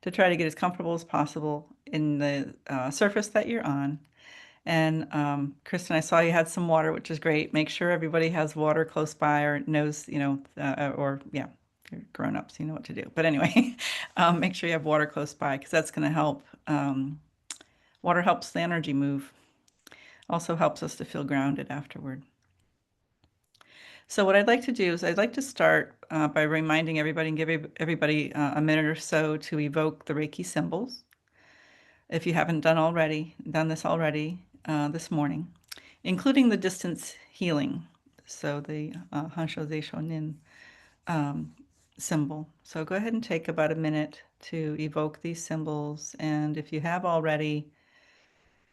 to try to get as comfortable as possible in the surface that you're on. And Kristen, I saw you had some water, which is great. Make sure everybody has water close by or knows, or yeah, if you're grown-ups, you know what to do. But anyway, make sure you have water close by because that's going to help. Water helps the energy move. Also helps us to feel grounded afterward. So what I'd like to do is I'd like to start by reminding everybody and give everybody a minute or so to evoke the Reiki symbols. If you haven't done this already this morning, including the distance healing, so the Hansho Shonin symbol. So go ahead and take about a minute to evoke these symbols, and if you have already,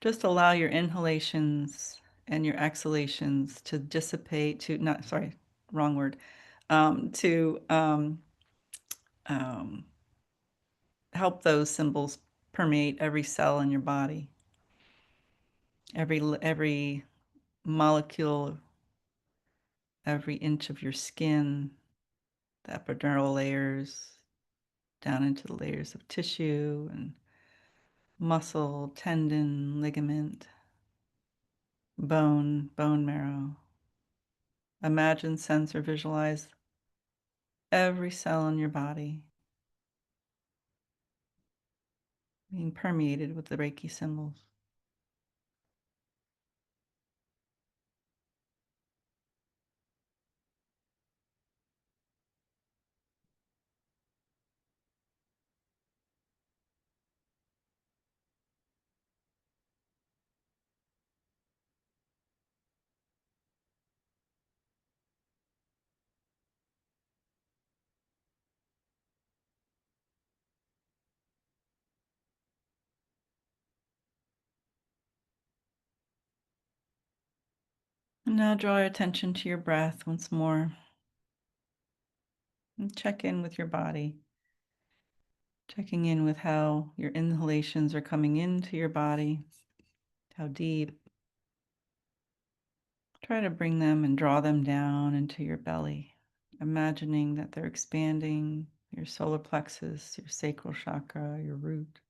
just allow your inhalations and your exhalations to dissipate, to not, sorry, wrong word, to um, help those symbols permeate every cell in your body, every molecule, every inch of your skin, the epidermal layers, down into the layers of tissue and muscle, tendon, ligament, bone marrow. Imagine, sense, or visualize every cell in your body being permeated with the Reiki symbols. And now draw your attention to your breath once more and check in with your body, checking in with how your inhalations are coming into your body, how deep. Try to bring them and draw them down into your belly, imagining that they're expanding your solar plexus, your sacral chakra, your root.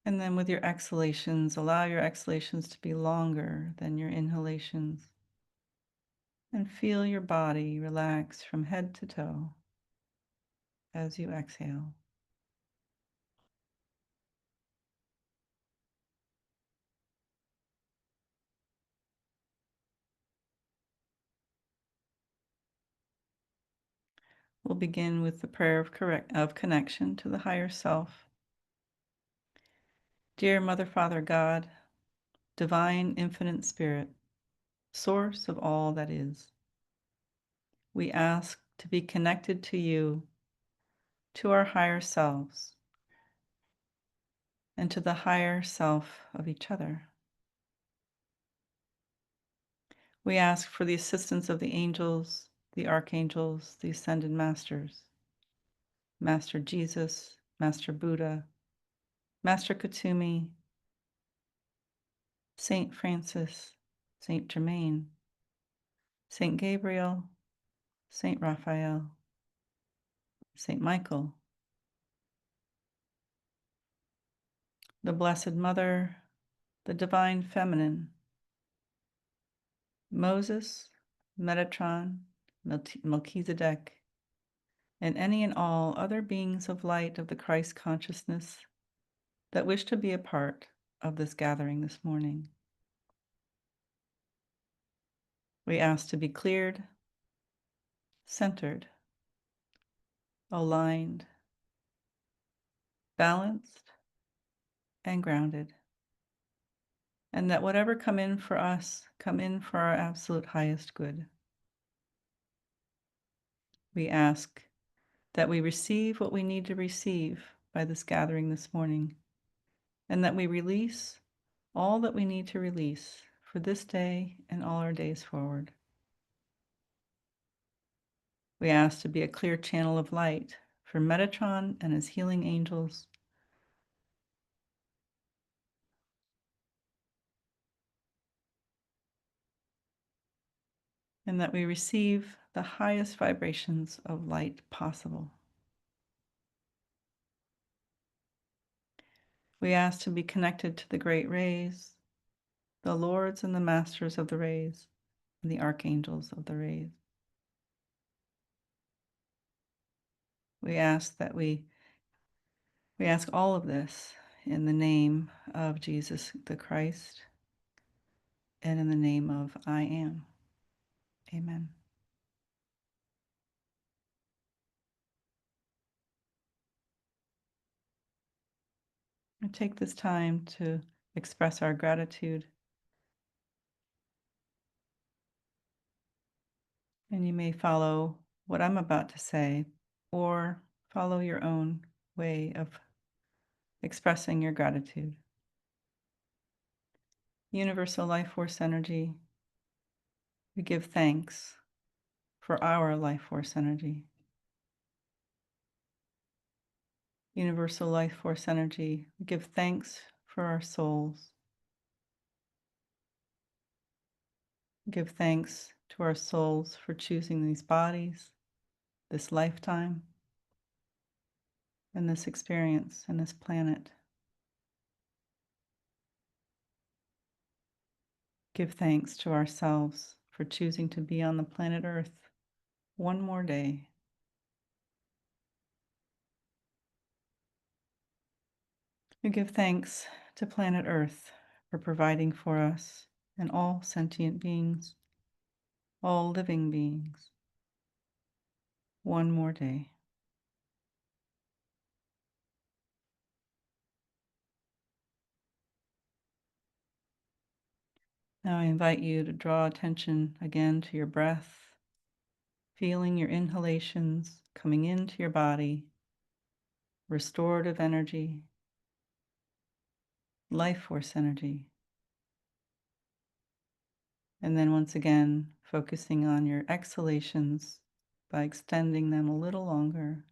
And then with your exhalations, allow your exhalations to be longer than your inhalations. And feel your body relax from head to toe as you exhale. We'll begin with the prayer of connection to the higher self. Dear Mother, Father, God, Divine Infinite Spirit, Source of all that is, we ask to be connected to you, to our higher selves, and to the higher self of each other. We ask for the assistance of the angels, the archangels, the ascended masters, Master Jesus, Master Buddha, Master Kuthumi, Saint Francis, Saint Germain, Saint Gabriel, Saint Raphael, Saint Michael, the Blessed Mother, the Divine Feminine, Moses, Metatron, Melchizedek, and any and all other beings of light of the Christ consciousness that wish to be a part of this gathering this morning. We ask to be cleared, centered, aligned, balanced, and grounded, and that whatever come in for us, come in for our absolute highest good. We ask that we receive what we need to receive by this gathering this morning, and that we release all that we need to release for this day and all our days forward. We ask to be a clear channel of light for Metatron and his healing angels, and that we receive the highest vibrations of light possible. We ask to be connected to the great rays, the lords and the masters of the rays, and the archangels of the rays. We ask that we ask all of this in the name of Jesus the Christ and in the name of I am. Amen. We take this time to express our gratitude, and you may follow what I'm about to say or follow your own way of expressing your gratitude. Universal life force energy, we give thanks for our life force energy. Universal life force energy, we give thanks for our souls. Give thanks to our souls for choosing these bodies, this lifetime, and this experience and this planet. Give thanks to ourselves for choosing to be on the planet Earth one more day. We give thanks to planet Earth for providing for us and all sentient beings, all living beings, one more day. Now I invite you to draw attention again to your breath, feeling your inhalations coming into your body, restorative energy, life force energy. And then once again, focusing on your exhalations by extending them a little longer.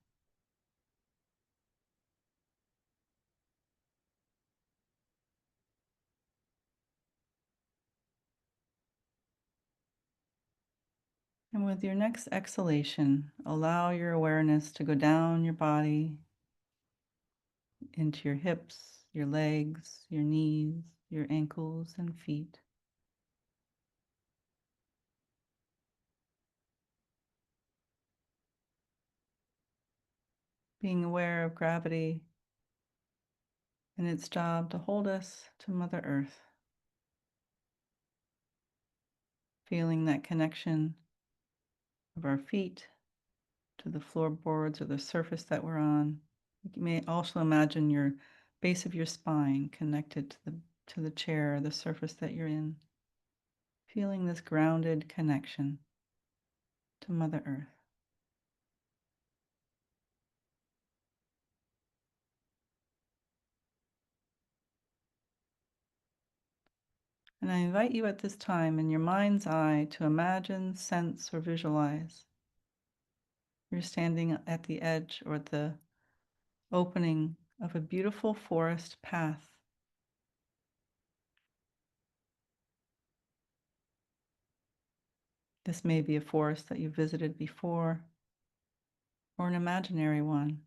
And with your next exhalation, allow your awareness to go down your body into your hips, your legs, your knees, your ankles and feet. Being aware of gravity and its job to hold us to Mother Earth. Feeling that connection of our feet to the floorboards or the surface that we're on. You may also imagine your base of your spine connected to the chair or the surface that you're in. Feeling this grounded connection to Mother Earth. And I invite you at this time in your mind's eye to imagine, sense, or visualize you're standing at the edge or the opening of a beautiful forest path. This may be a forest that you visited before or an imaginary one.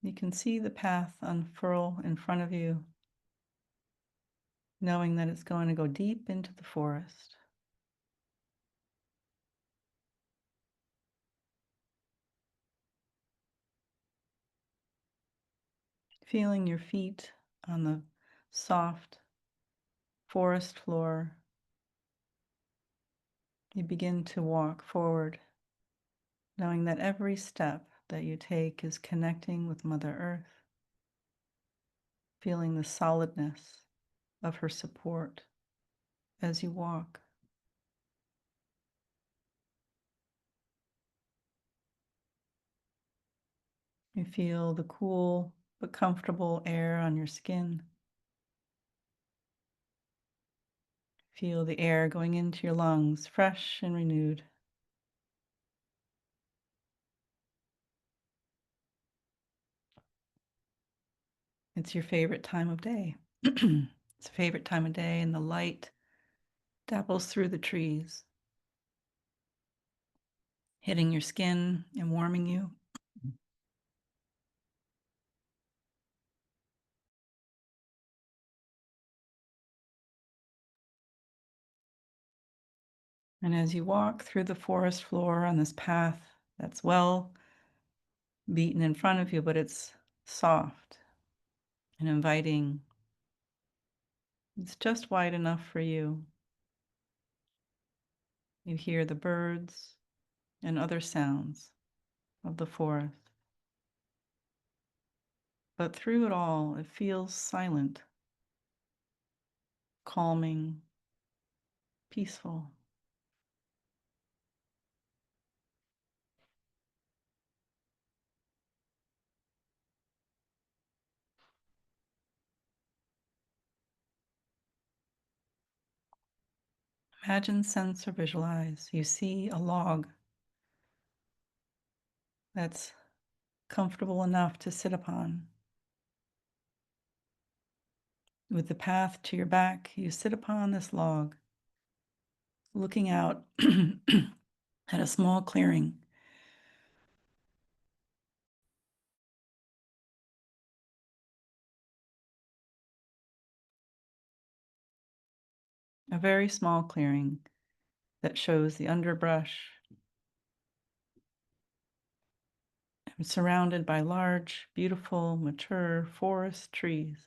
You can see the path unfurl in front of you, knowing that it's going to go deep into the forest. Feeling your feet on the soft forest floor, you begin to walk forward, knowing that every step that you take is connecting with Mother Earth, feeling the solidness of her support as you walk. You feel the cool but comfortable air on your skin. Feel the air going into your lungs, fresh and renewed. It's your favorite time of day. It's a favorite time of day, and the light dabbles through the trees. hitting your skin and warming you. And as you walk through the forest floor on this path that's well beaten in front of you, but it's soft and inviting, it's just wide enough for you. You hear the birds and other sounds of the forest. But through it all, it feels silent, calming, peaceful. Imagine, sense, or visualize you see a log that's comfortable enough to sit upon. With the path to your back, you sit upon this log, looking out at a small clearing. A very small clearing that shows the underbrush and surrounded by large, beautiful, mature forest trees.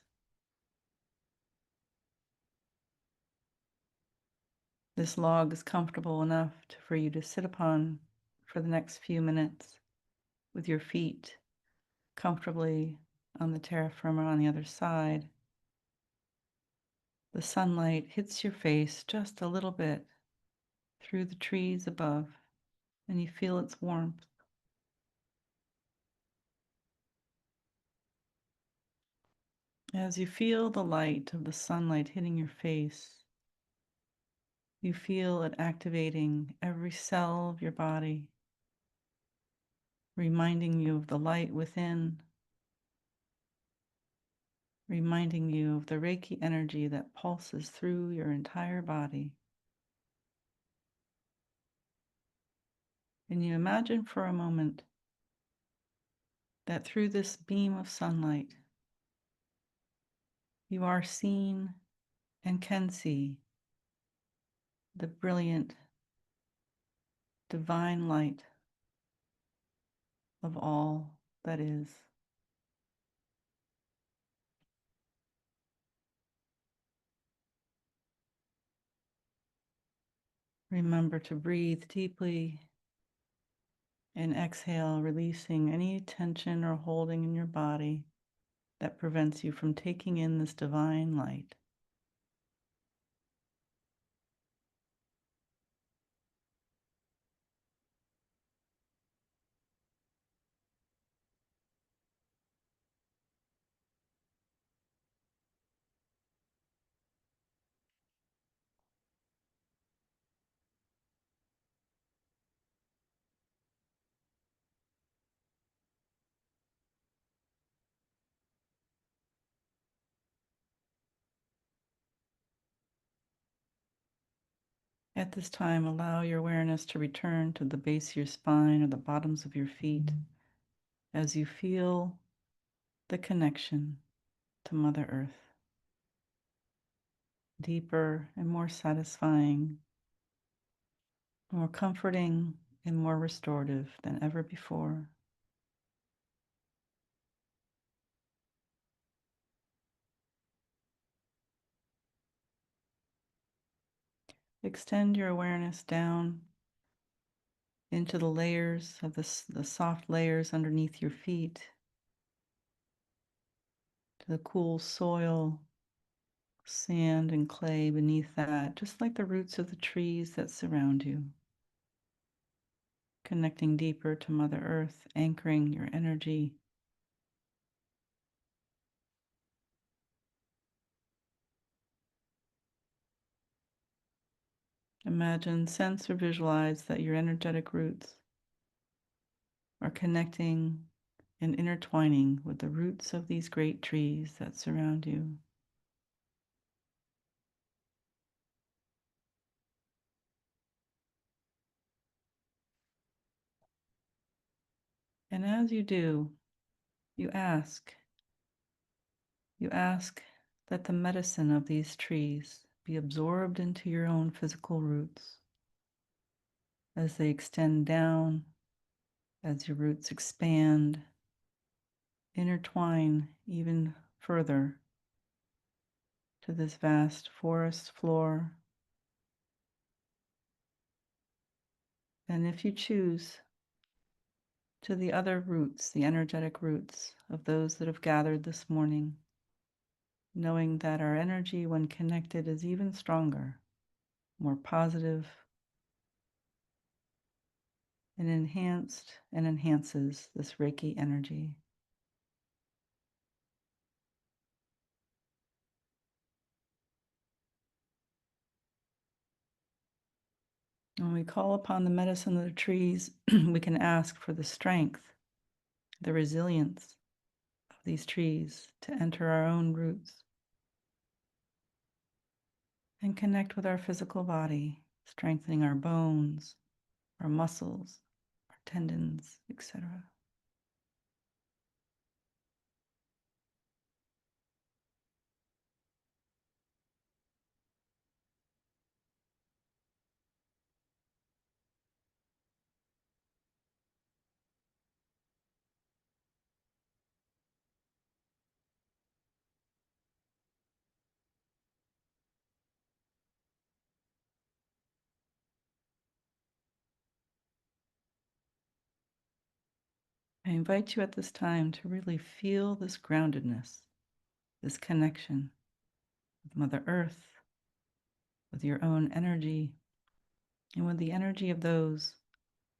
This log is comfortable enough for you to sit upon for the next few minutes with your feet comfortably on the terra firma on the other side. The sunlight hits your face just a little bit through the trees above, and you feel its warmth. As you feel the light of the sunlight hitting your face, you feel it activating every cell of your body, reminding you of the light within, reminding you of the Reiki energy that pulses through your entire body. And you imagine for a moment that through this beam of sunlight, you are seen and can see the brilliant, divine light of all that is. Remember to breathe deeply and exhale, releasing any tension or holding in your body that prevents you from taking in this divine light. At this time, allow your awareness to return to the base of your spine or the bottoms of your feet as you feel the connection to Mother Earth, deeper and more satisfying, more comforting and more restorative than ever before. Extend your awareness down into the layers of the soft layers underneath your feet, to the cool soil, sand and clay beneath that, just like the roots of the trees that surround you. Connecting deeper to Mother Earth, anchoring your energy. Imagine, sense, or visualize that your energetic roots are connecting and intertwining with the roots of these great trees that surround you. And as you do, you ask, you ask that the medicine of these trees be absorbed into your own physical roots as they extend down, as your roots expand, intertwine even further to this vast forest floor. And if you choose, to the other roots, the energetic roots of those that have gathered this morning, knowing that our energy, when connected, is even stronger, more positive, and enhanced and enhances this Reiki energy. When we call upon the medicine of the trees, we can ask for the strength, the resilience of these trees to enter our own roots and connect with our physical body, strengthening our bones, our muscles, our tendons, etc. I invite you at this time to really feel this groundedness, this connection with Mother Earth, with your own energy, and with the energy of those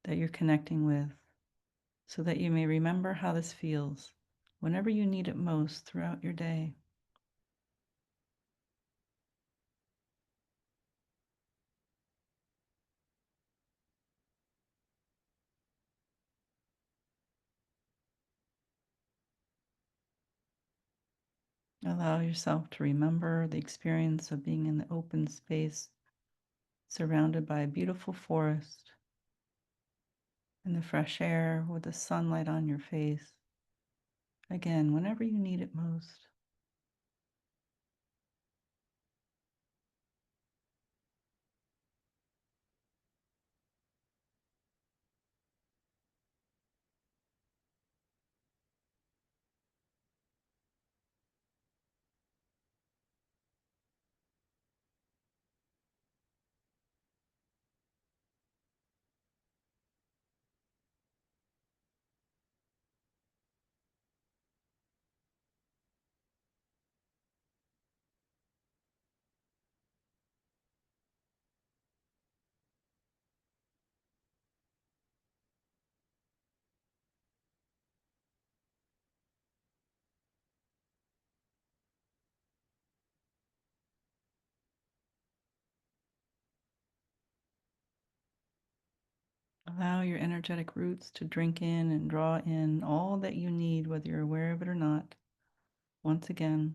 that you're connecting with, so that you may remember how this feels whenever you need it most throughout your day. Allow yourself to remember the experience of being in the open space, surrounded by a beautiful forest, in the fresh air with the sunlight on your face. Again, whenever you need it most. Allow your energetic roots to drink in and draw in all that you need, whether you're aware of it or not, once again.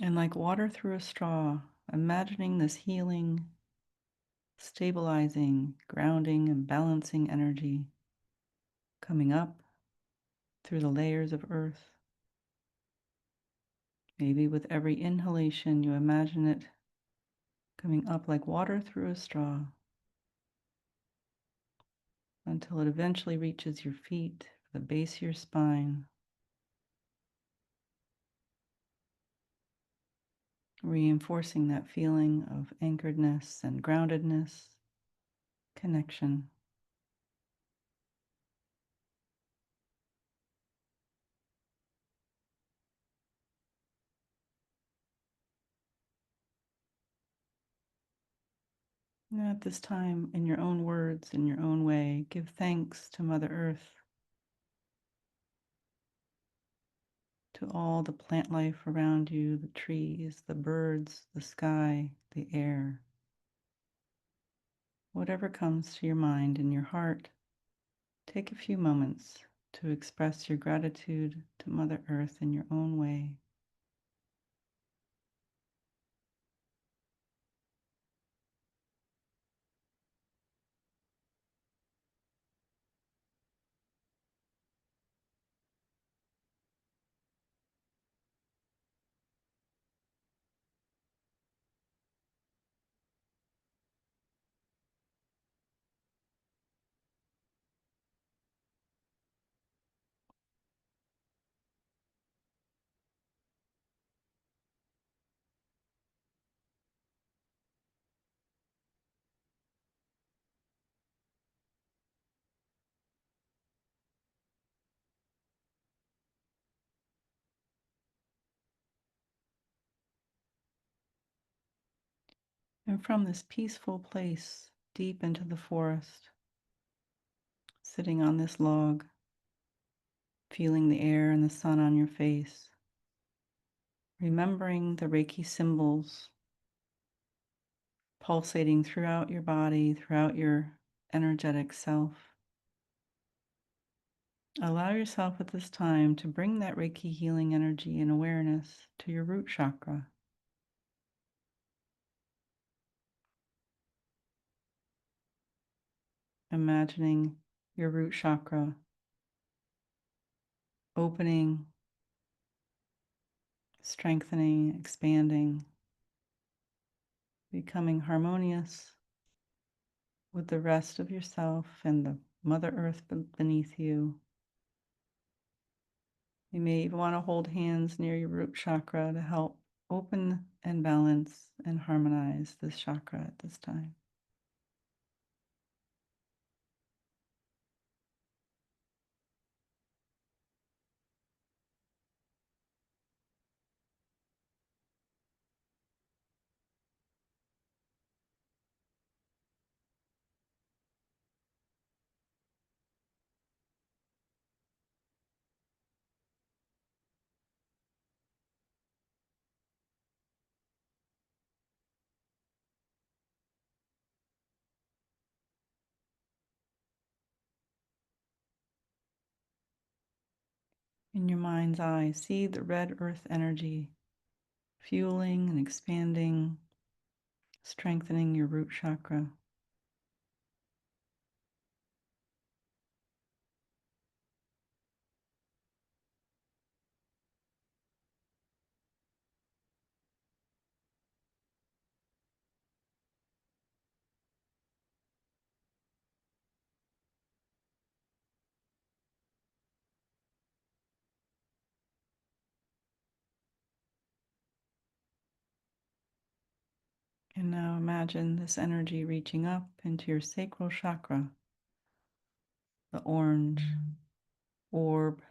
And like water through a straw, imagining this healing, stabilizing, grounding, and balancing energy coming up through the layers of earth. Maybe with every inhalation, you imagine it coming up like water through a straw until it eventually reaches your feet, the base of your spine, reinforcing that feeling of anchoredness and groundedness, connection. And at this time, in your own words, in your own way, give thanks to Mother Earth, to all the plant life around you, the trees, the birds, the sky, the air. Whatever comes to your mind and your heart, take a few moments to express your gratitude to Mother Earth in your own way. And from this peaceful place deep into the forest, sitting on this log, feeling the air and the sun on your face, remembering the Reiki symbols pulsating throughout your body, throughout your energetic self. Allow yourself at this time to bring that Reiki healing energy and awareness to your root chakra, imagining your root chakra opening, strengthening, expanding, becoming harmonious with the rest of yourself and the Mother Earth beneath you. You may even want to hold hands near your root chakra to help open and balance and harmonize this chakra at this time. In your mind's eye, see the red earth energy fueling and expanding, strengthening your root chakra. And now imagine this energy reaching up into your sacral chakra, the orange orb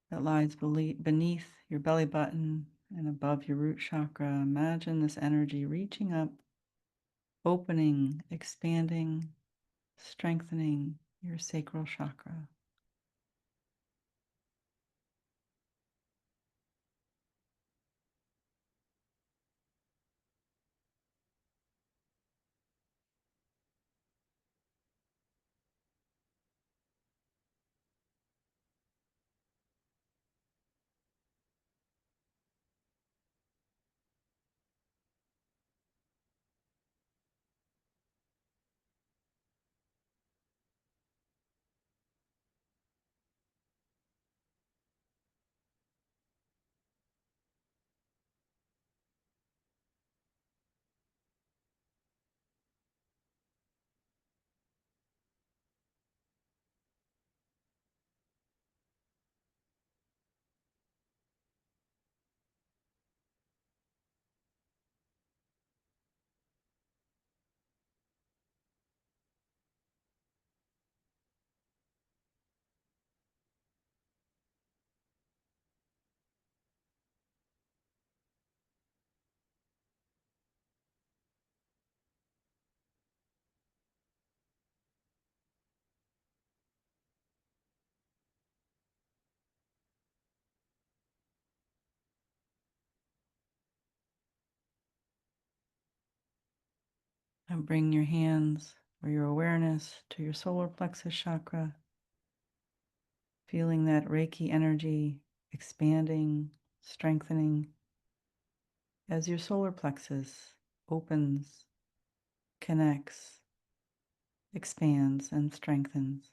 that lies beneath your belly button and above your root chakra. Imagine this energy reaching up, opening, expanding, strengthening your sacral chakra. And bring your hands or your awareness to your solar plexus chakra, feeling that Reiki energy expanding, strengthening as your solar plexus opens, connects, expands, and strengthens.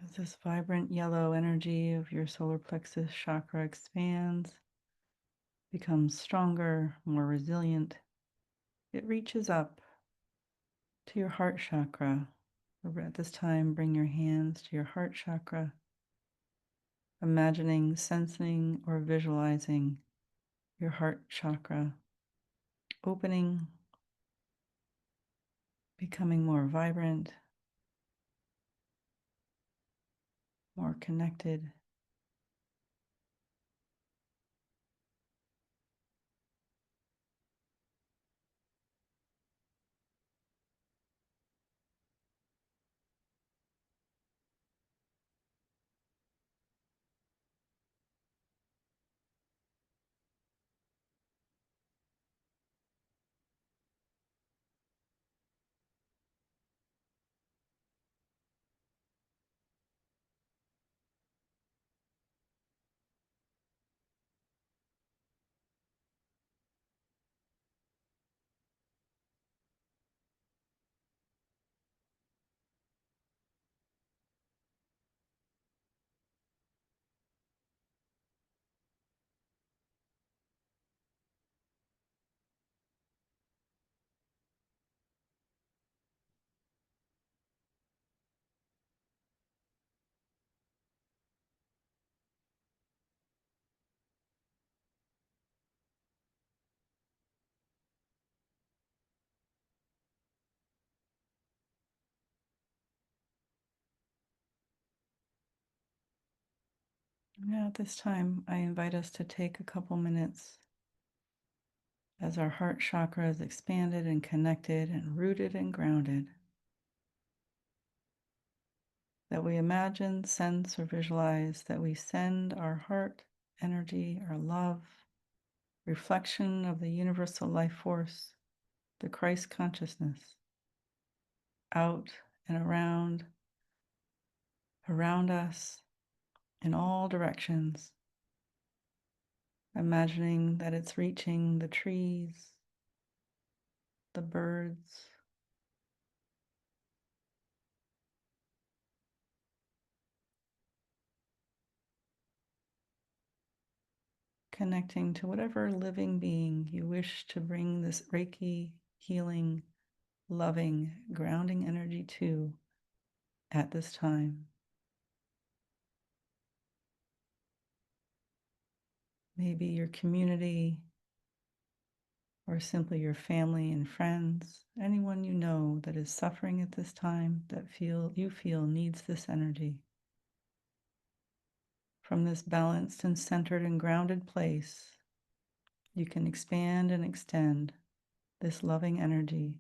As this vibrant yellow energy of your solar plexus chakra expands, becomes stronger, more resilient, it reaches up to your heart chakra. At this time, bring your hands to your heart chakra, imagining, sensing, or visualizing your heart chakra opening, becoming more vibrant, more connected. Now, at this time, I invite us to take a couple minutes as our heart chakra is expanded and connected and rooted and grounded, that we imagine, sense, or visualize that we send our heart energy, our love, reflection of the universal life force, the Christ consciousness, out and around us, in all directions, imagining that it's reaching the trees, the birds, connecting to whatever living being you wish to bring this Reiki healing, loving, grounding energy to at this time. Maybe your community, or simply your family and friends, anyone you know that is suffering at this time, that you feel needs this energy. From this balanced and centered and grounded place, you can expand and extend this loving energy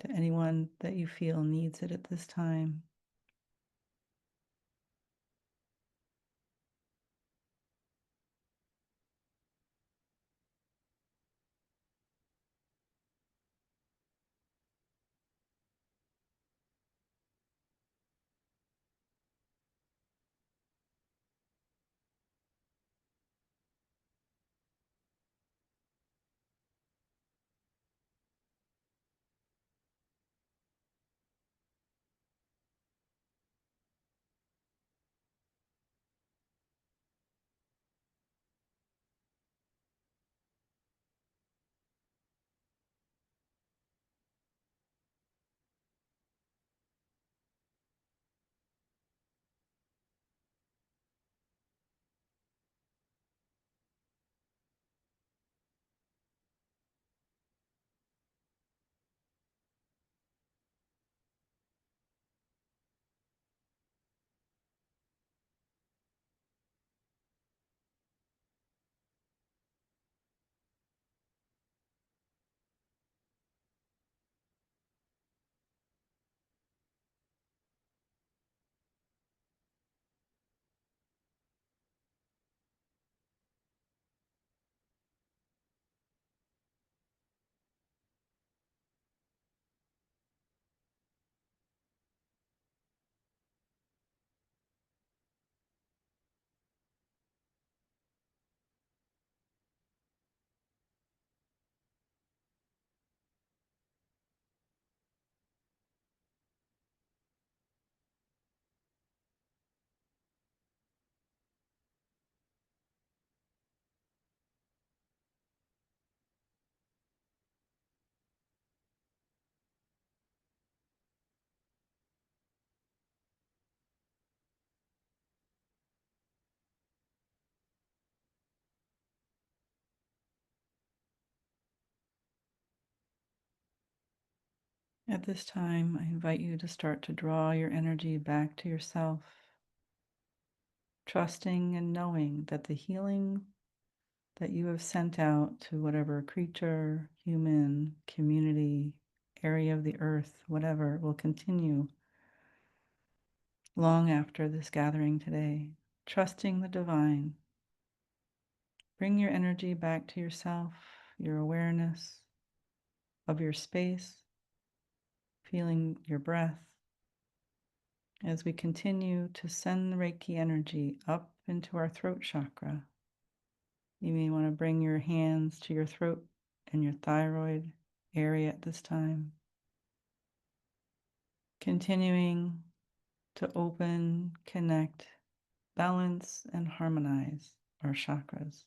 to anyone that you feel needs it at this time. At this time, I invite you to start to draw your energy back to yourself, trusting and knowing that the healing that you have sent out to whatever creature, human, community, area of the earth, whatever, will continue long after this gathering today. Trusting the divine. Bring your energy back to yourself, your awareness of your space, feeling your breath as we continue to send the Reiki energy up into our throat chakra. You may want to bring your hands to your throat and your thyroid area at this time. Continuing to open, connect, balance, and harmonize our chakras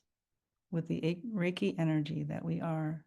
with the Reiki energy that we are.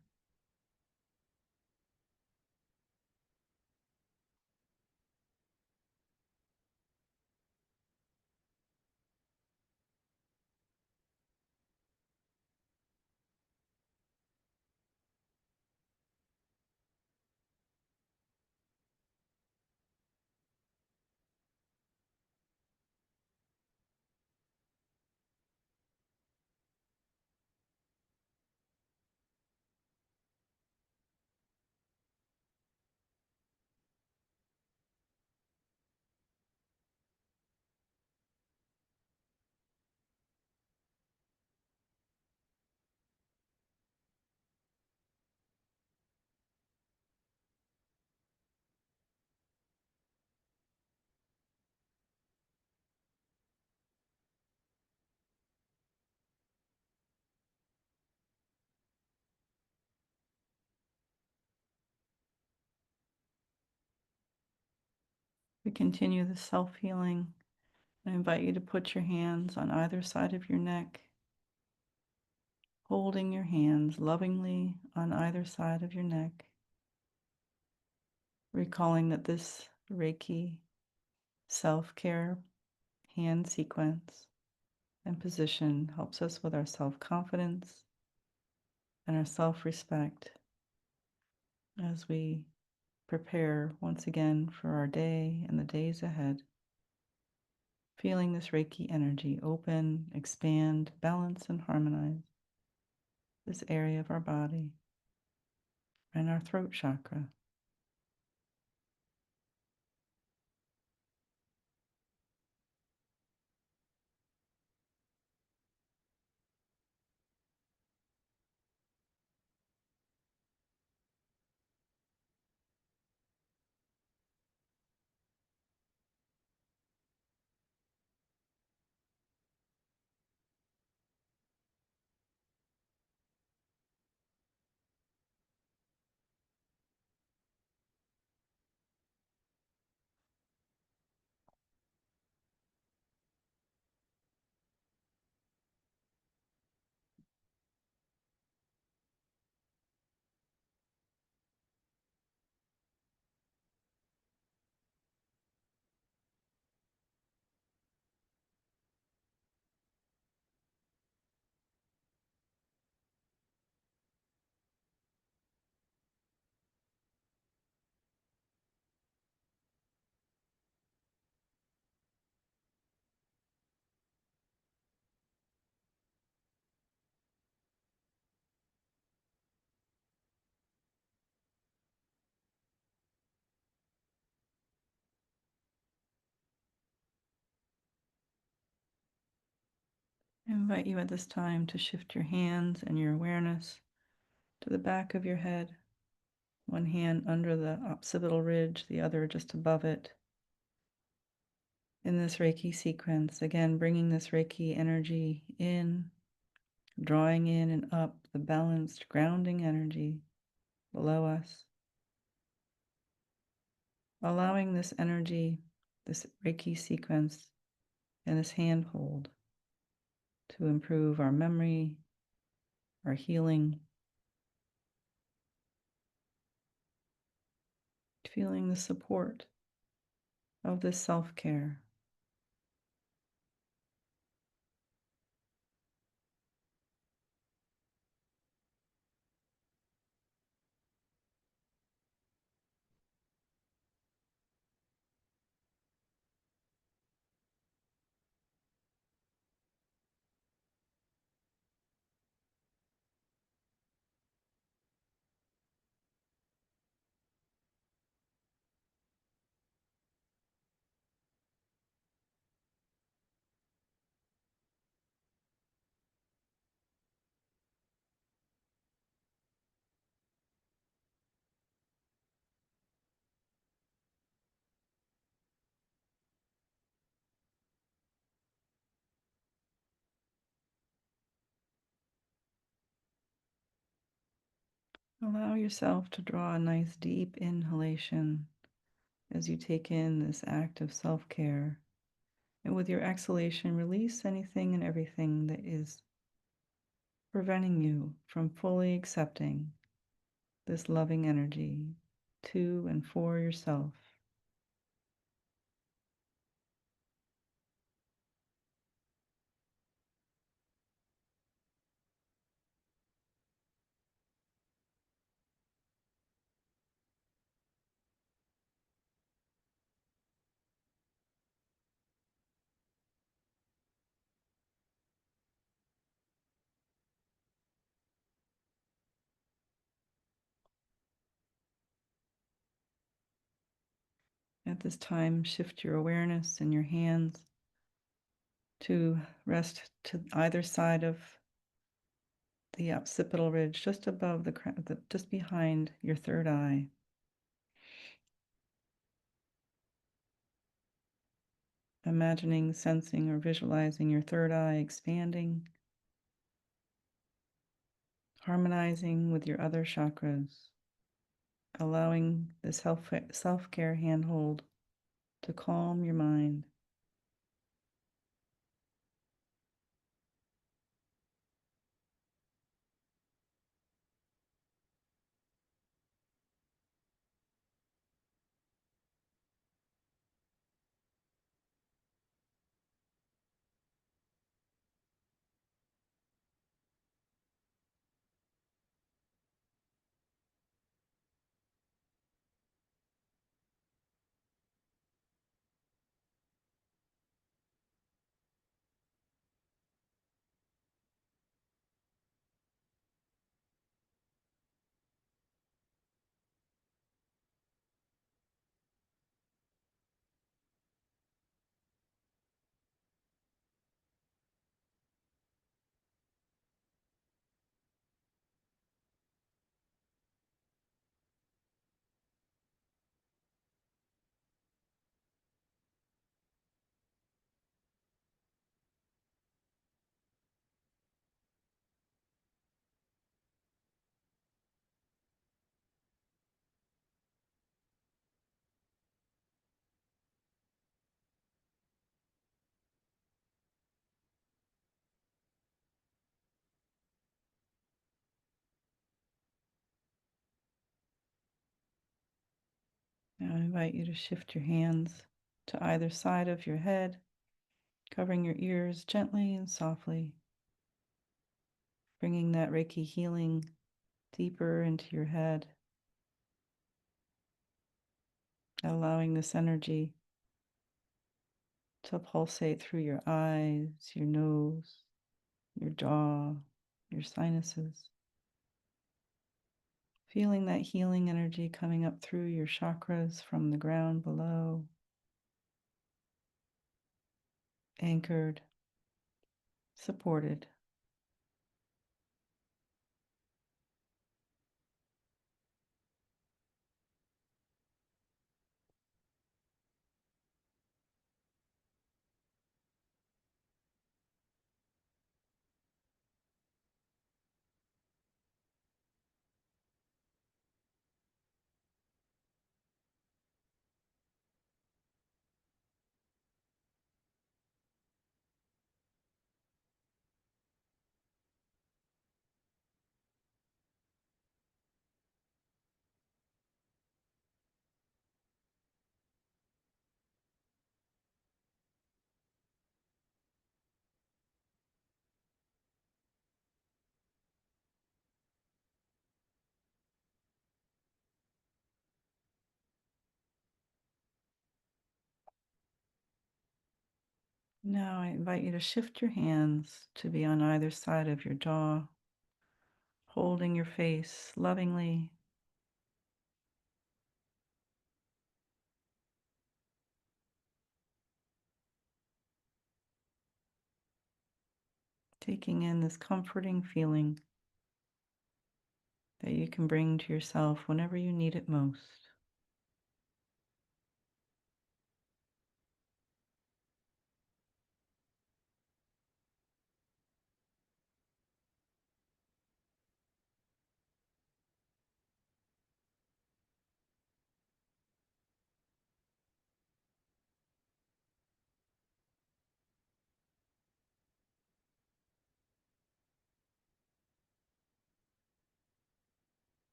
We continue the self-healing. I invite you to put your hands on either side of your neck, holding your hands lovingly on either side of your neck, recalling that this Reiki self-care hand sequence and position helps us with our self-confidence and our self-respect as we prepare once again for our day and the days ahead. Feeling this Reiki energy open, expand, balance, and harmonize this area of our body and our throat chakra. I invite you at this time to shift your hands and your awareness to the back of your head, one hand under the occipital ridge, the other just above it. In this Reiki sequence, again, bringing this Reiki energy in, drawing in and up the balanced, grounding energy below us, allowing this energy, this Reiki sequence, and this handhold to improve our memory, our healing, feeling the support of this self-care. Allow yourself to draw a nice deep inhalation as you take in this act of self care. And with your exhalation, release anything and everything that is preventing you from fully accepting this loving energy to and for yourself. At this time, shift your awareness in your hands to rest to either side of the occipital ridge, just above the crown, just behind your third eye. Imagining, sensing, or visualizing your third eye expanding, harmonizing with your other chakras, allowing this self-care handhold to calm your mind. Now I invite you to shift your hands to either side of your head, covering your ears gently and softly, bringing that Reiki healing deeper into your head, allowing this energy to pulsate through your eyes, your nose, your jaw, your sinuses. Feeling that healing energy coming up through your chakras from the ground below, anchored, supported. Now I invite you to shift your hands to be on either side of your jaw, holding your face lovingly, taking in this comforting feeling that you can bring to yourself whenever you need it most.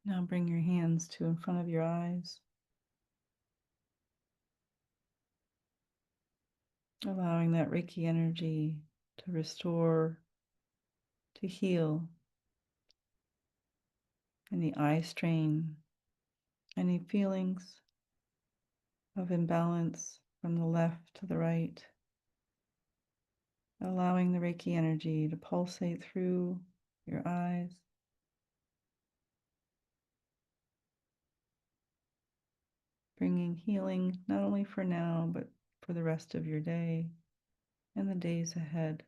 Now bring your hands to in front of your eyes, allowing that Reiki energy to restore, to heal any eye strain, any feelings of imbalance from the left to the right, allowing the Reiki energy to pulsate through your eyes, bringing healing not only for now, but for the rest of your day and the days ahead.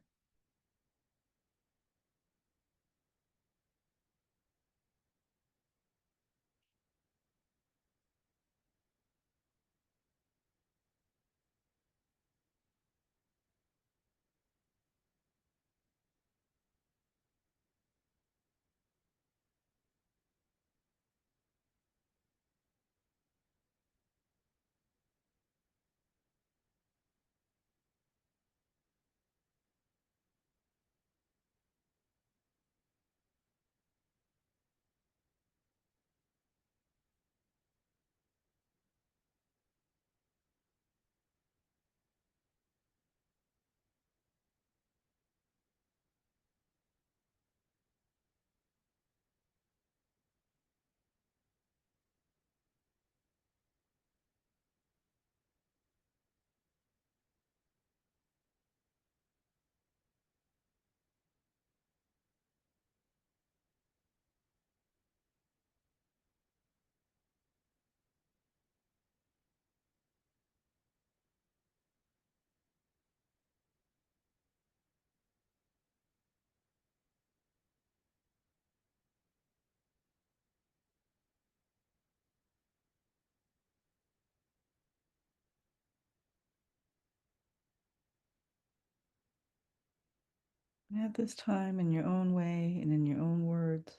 And at this time, in your own way and in your own words,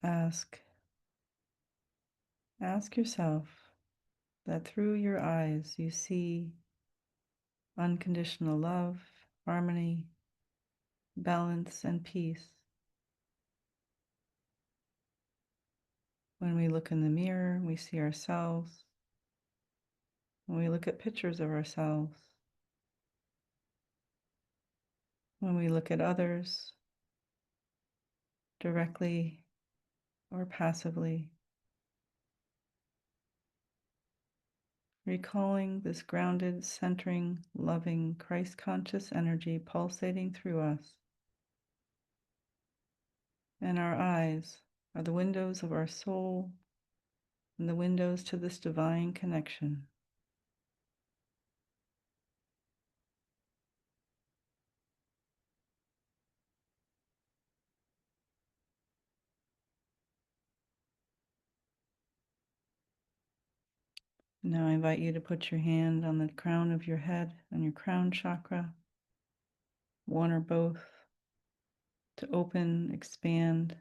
ask yourself that through your eyes you see unconditional love, harmony, balance, and peace. When we look in the mirror, we see ourselves. When we look at pictures of ourselves, when we look at others directly or passively, recalling this grounded, centering, loving, Christ-conscious energy pulsating through us. And our eyes are the windows of our soul and the windows to this divine connection. Now I invite you to put your hand on the crown of your head, on your crown chakra, one or both, to open, expand,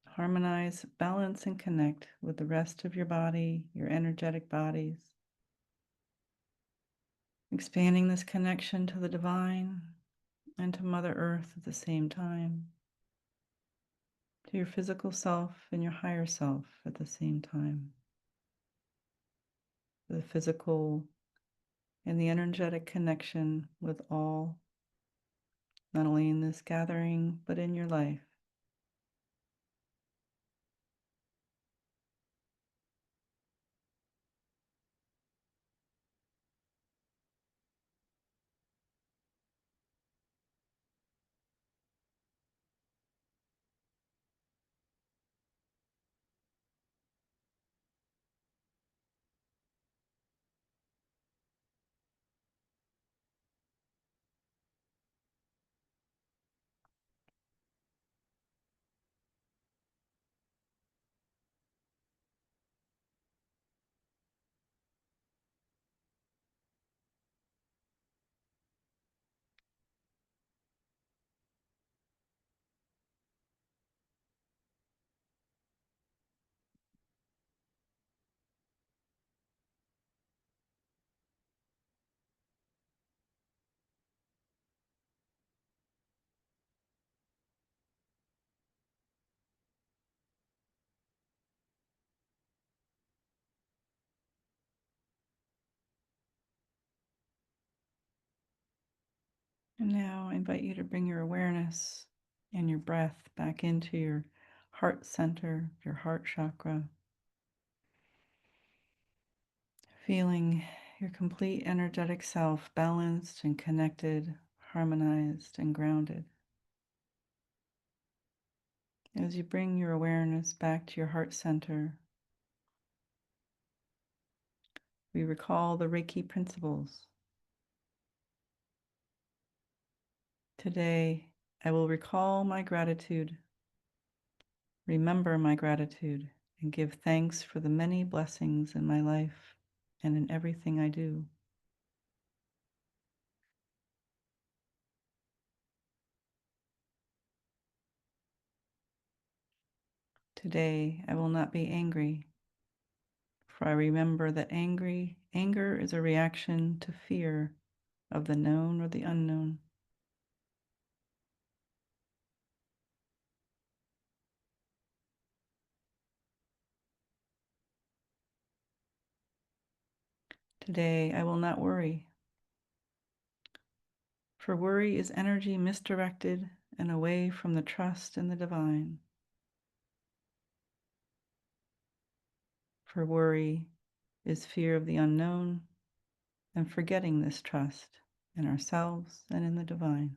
harmonize, balance, and connect with the rest of your body, your energetic bodies. Expanding this connection to the divine and to Mother Earth at the same time, to your physical self and your higher self at the same time. The physical and the energetic connection with all, not only in this gathering, but in your life. And now I invite you to bring your awareness and your breath back into your heart center, your heart chakra, feeling your complete energetic self balanced and connected, harmonized and grounded. As you bring your awareness back to your heart center, we recall the Reiki principles. Today, I will recall my gratitude, remember my gratitude, and give thanks for the many blessings in my life and in everything I do. Today, I will not be angry, for I remember that anger is a reaction to fear of the known or the unknown. Today, I will not worry, for worry is energy misdirected and away from the trust in the divine. For worry is fear of the unknown and forgetting this trust in ourselves and in the divine.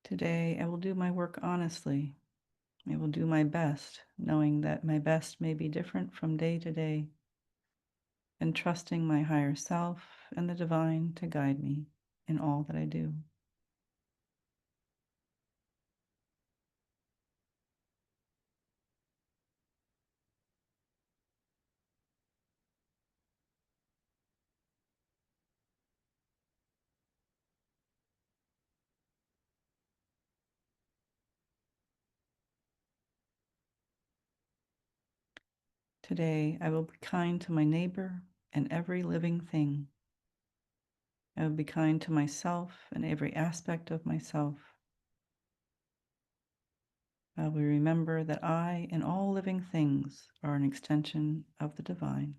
Today, I will do my work honestly. I will do my best, knowing that my best may be different from day to day, and trusting my higher self and the divine to guide me in all that I do. Today, I will be kind to my neighbor and every living thing. I will be kind to myself and every aspect of myself. I will remember that I and all living things are an extension of the divine.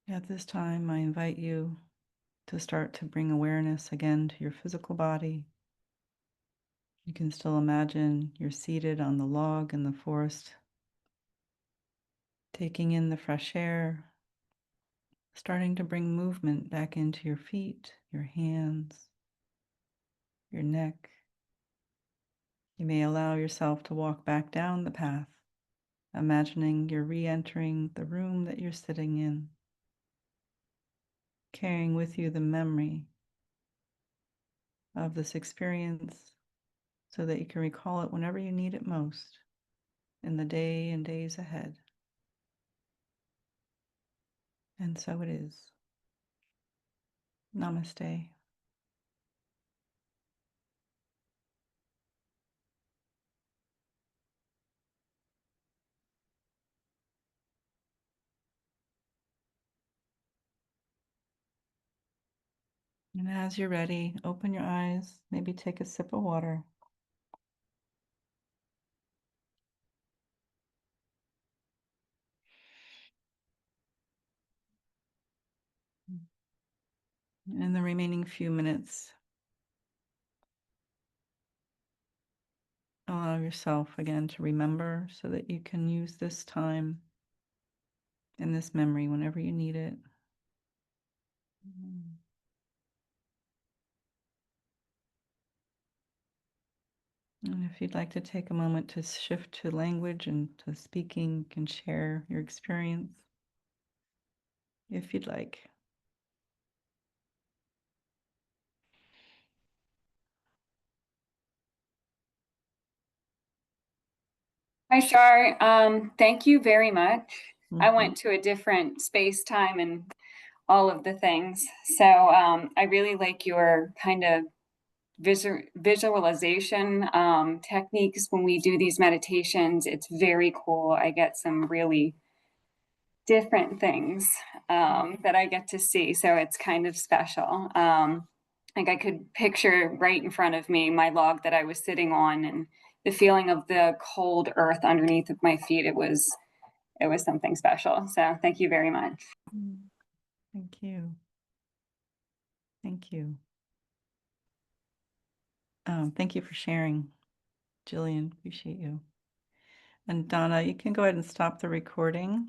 At this time, I invite you to start to bring awareness again to your physical body. You can still imagine you're seated on the log in the forest, taking in the fresh air, starting to bring movement back into your feet, your hands, your neck. You may allow yourself to walk back down the path, imagining you're re-entering the room that you're sitting in, carrying with you the memory of this experience so that you can recall it whenever you need it most in the day and days ahead. And so it is. Namaste. And as you're ready, open your eyes, maybe take a sip of water. And in the remaining few minutes, allow yourself again to remember so that you can use this time and this memory whenever you need it. And if you'd like to take a moment to shift to language and to speaking, you can share your experience if you'd like. Hi, Shar. Thank you very much. I Mhm. went to a different space, time, and all of the things. So I really like your kind of visualization techniques when we do these meditations. It's very cool. I get some really different things that I get to see. So it's kind of special. Like I could picture right in front of me my log that I was sitting on and the feeling of the cold earth underneath of my feet. It was something special. So thank you very much. Mm. Thank you. Thank you. Thank you for sharing, Jillian. Appreciate you. And Donna, you can go ahead and stop the recording.